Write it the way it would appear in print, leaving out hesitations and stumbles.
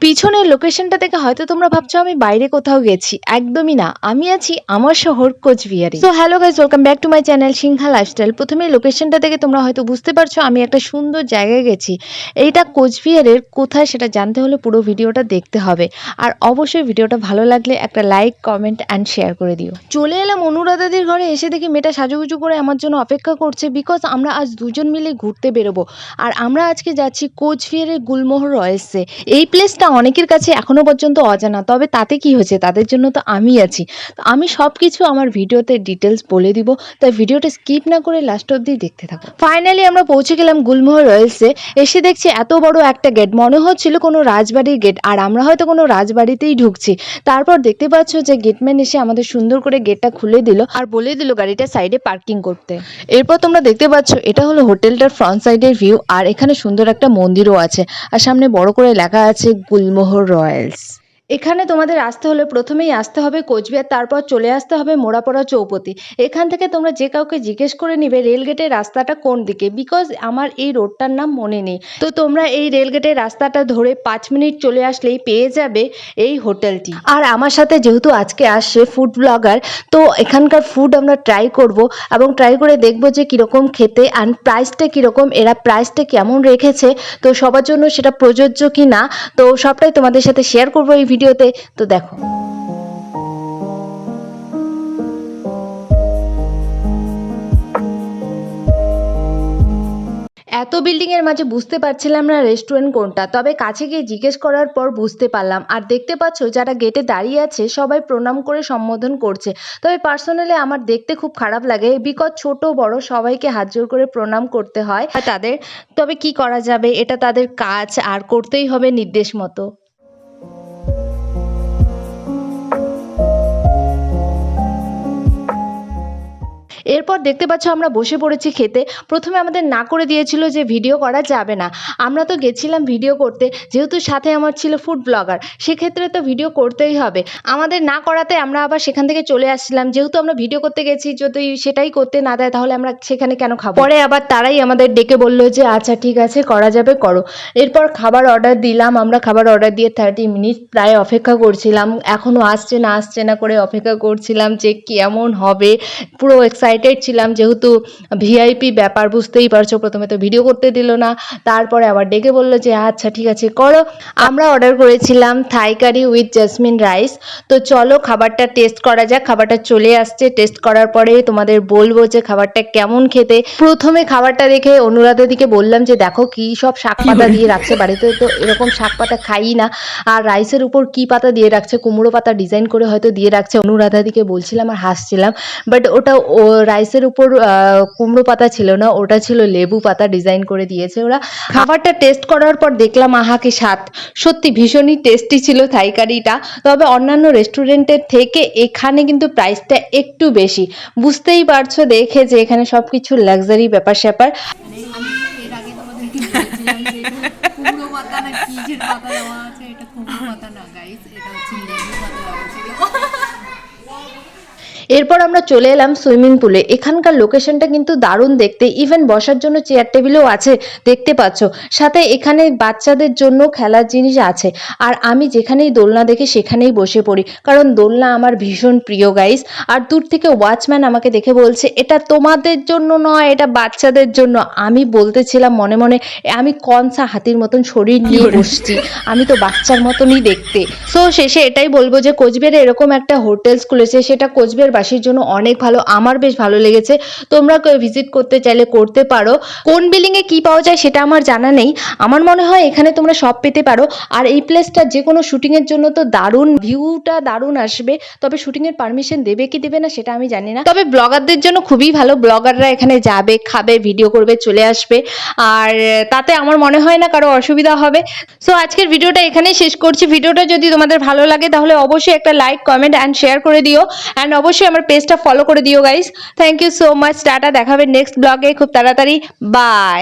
পিছনের লোকেশনটা দেখে হয়তো তোমরা ভাবছো আমি বাইরে কোথাও গেছি। একদমই না, আমি আছি আমার শহর কোচবিহারে। So hello guys, welcome back to my channel Sinha Lifestyle. প্রথমে লোকেশনটা দেখে তোমরা হয়তো বুঝতে পারছো আমি একটা সুন্দর জায়গায় গেছি। এইটা কোচবিহারের কোথায় সেটা জানতে হলে পুরো ভিডিওটা দেখতে হবে। আর অবশ্যই ভিডিওটা ভালো লাগলে একটা লাইক, কমেন্ট অ্যান্ড শেয়ার করে দিও। চলে এলাম অনুরাধাদির ঘরে, এসে দেখি মেয়েটা সাজুগুজু করে আমার জন্য অপেক্ষা করছে, বিকজ আমরা আজ দুজন মিলে ঘুরতে বেরোবো। আর আমরা আজকে যাচ্ছি কোচবিহারের গুলমোহর রয়্যালসে। এই প্লেসটা অনেকের কাছে এখনো পর্যন্ত অজানা, তবে তাতে কি হয়েছে, তাদের জন্য তো আমি আছি। তো আমি সব কিছু আমার ভিডিওতে ডিটেলস বলে দিব, তাই ভিডিওটা স্কিপ না করে লাস্ট অব্দি দেখতে থাকো। ফাইনালি আমরা পৌঁছে গেলাম গুলমোহর রয়্যালসে। এসে দেখছি এত বড় একটা গেট, মনে হচ্ছিল কোনো রাজবাড়ির গেট, আর আমরা হয়তো কোনো রাজবাড়িতেই ঢুকছি। তারপর দেখতে পাচ্ছ যে গেটম্যান এসে আমাদের সুন্দর করে গেটটা খুলে দিল আর বলে দিল গাড়িটা সাইডে পার্কিং করতে। এরপর তোমরা দেখতে পাচ্ছ এটা হলো হোটেলটার ফ্রন্ট সাইডের ভিউ, আর এখানে সুন্দর একটা মন্দিরও আছে, আর সামনে বড় করে লেখা আছে গুলমোহর রয়্যালস। এখানে তোমাদের আসতে হলে প্রথমেই আসতে হবে কোচবিহার, তারপর চলে আসতে হবে মোড়াপাড়া চৌপতি। এখান থেকে তোমরা যে কাউকে জিজ্ঞেস করে নিবে রেলগেটের রাস্তাটা কোন দিকে, বিকজ আমার এই রোডটার নাম মনে নেই। তো তোমরা এই রেলগেটের রাস্তাটা ধরে 5 মিনিট চলে আসলেই পেয়ে যাবে এই হোটেলটি। আর আমার সাথে যেহেতু আজকে আসছে ফুড ব্লগার, তো এখানকার ফুড আমরা ট্রাই করব এবং ট্রাই করে দেখবো যে কীরকম খেতে অ্যান্ড প্রাইসটা কীরকম, এরা প্রাইসটা কেমন রেখেছে, তো সবার জন্য সেটা প্রযোজ্য কি না, তো সবটাই তোমাদের সাথে শেয়ার করবো এই ভিডিওতে। তো দেখো, এত বিল্ডিং এর মাঝে বুঝতে পারছিলাম না রেস্টুরেন্ট কোনটা, তবে কাছে গিয়ে জিজ্ঞেস করার পর বুঝতে পারলাম। আর দেখতে পাচ্ছ যারা গেটে দাঁড়িয়ে আছে সবাই প্রণাম করে সম্বোধন করছে। তবে পার্সোনালি আমার দেখতে খুব খারাপ লাগে, বিকজ ছোট বড় সবাইকে হাত জোড় করে প্রণাম করতে হয় তাদের। তবে কি করা যাবে, এটা তাদের কাজ আর করতেই হবে নির্দেশ মতো। এরপর দেখতে পাচ্ছ আমরা বসে পড়েছি খেতে। প্রথমে আমাদের না করে দিয়েছিল যে ভিডিও করা যাবে না। আমরা তো গেছিলাম ভিডিও করতে, যেহেতু সাথে আমার ছিল ফুড ব্লগার, সেক্ষেত্রে তো ভিডিও করতেই হবে। আমাদের না করাতে আমরা আবার সেখান থেকে চলে আসছিলাম, যেহেতু আমরা ভিডিও করতে গেছি, যদি সেটাই করতে না দেয় তাহলে আমরা সেখানে কেন খাবো। পরে আবার তারাই আমাদের ডেকে বললো যে আচ্ছা ঠিক আছে করা যাবে, করো। এরপর খাবার অর্ডার দিলাম, আমরা খাবার অর্ডার দিয়ে 30 মিনিট প্রায় অপেক্ষা করছিলাম, এখনও আসছে না করে অপেক্ষা করছিলাম যে কেমন হবে। পুরো এক্সাইটেড ছিলাম, যেহেতু ভিআইপি ব্যাপার বুঝতেই পারছো। প্রথমে তো ভিডিও করতে দিল না, তারপরে আবার ডেকে বললো যে আচ্ছা ঠিক আছে করো। আমরা অর্ডার করেছিলাম থাই কারি উইথ জেসমিন রাইস। তো চলো খাবারটা টেস্ট করা যাক। খাবারটা চলে আসছে, টেস্ট করার পরে তোমাদের বলবো যে খাবারটা কেমন খেতে। প্রথমে খাবারটা দেখে অনুরাধা দিকে বললাম যে দেখো কি সব শাক পাতা দিয়ে রাখছে, বাড়িতে তো এরকম শাক পাতা খাই না। আর রাইসের উপর কি পাতা দিয়ে রাখছে, কুমড়ো পাতা ডিজাইন করে হয়তো দিয়ে রাখছে। অনুরাধা দিকে বলছিলাম আর হাসছিলাম, বাট ওটা রাইসের উপর কুমড়ো পাতা ছিল না, ওটা ছিল লেবু পাতা ডিজাইন করে দিয়েছে ওরা। খাবারটা টেস্ট করার পর দেখলাম আহা কি স্বাদ, সত্যি ভীষণই টেস্টি ছিল থাই কারিটা। তবে অন্যান্য রেস্টুরেন্টের থেকে এখানে কিন্তু প্রাইসটা একটু বেশি, বুঝতেই পারছো দেখে যে এখানে সব কিছু লাক্সারি ব্যাপার স্যাপার। কুমড়ো পাতা না কি যে পাতা দেওয়া আছে, এটা কুমড়ো পাতা না গাইস, এটা হচ্ছে লেবু পাতা দেওয়া ছিল। এরপর আমরা চলে এলাম সুইমিং পুলে। এখানকার লোকেশনটা কিন্তু দারুণ দেখতে, ইভেন বসার জন্য চেয়ার টেবিলও আছে দেখতে পাচ্ছ। সাথে এখানে বাচ্চাদের জন্য খেলার জিনিস আছে, আর আমি যেখানেই দোলনা দেখি সেখানেই বসে পড়ি, কারণ দোলনা আমার ভীষণ প্রিয় গাইস। আর দূর থেকে ওয়াচম্যান আমাকে দেখে বলছে এটা তোমাদের জন্য নয়, এটা বাচ্চাদের জন্য। আমি বলতেছিলাম মনে মনে আমি কনসা হাতির মতন শরীর নিয়ে বসছি, আমি তো বাচ্চার মতনই দেখতে। সো শেষে এটাই বলবো যে কোচবিহারে এরকম একটা হোটেলস খুলেছে, সেটা কোচবিহার বাসীর জন্য অনেক ভালো, আমার বেশ ভালো লেগেছে। তোমরা ভিজিট করতে চাইলে করতে পারো। কোন বিল্ডিং এ কি পাওয়া যায় সেটা আমার জানা নেই, আমার মনে হয় এখানে তোমরা সব পেতে পারো। আর এই প্লেসটা যে কোনো শুটিং এর জন্য তো দারুণ, ভিউটা দারুণ আসবে। তবে শুটিং এর পারমিশন দেবে কি দেবে না সেটা আমি জানি না, তবে ব্লগারদের জন্য খুবই ভালো। ব্লগাররা এখানে যাবে, খাবে, ভিডিও করবে, চলে আসবে, আর তাতে আমার মনে হয় না কারো অসুবিধা হবে। সো আজকের ভিডিওটা এখানেই শেষ করছি। ভিডিওটা যদি তোমাদের ভালো লাগে তাহলে অবশ্যই একটা লাইক, কমেন্ট অ্যান্ড শেয়ার করে দিও, অ্যান্ড অবশ্যই আমার পেজটা ফলো করে দিও guys. Thank you so much, tata, দেখাবে নেক্সট ব্লগে খুব তাড়াতাড়ি, বাই।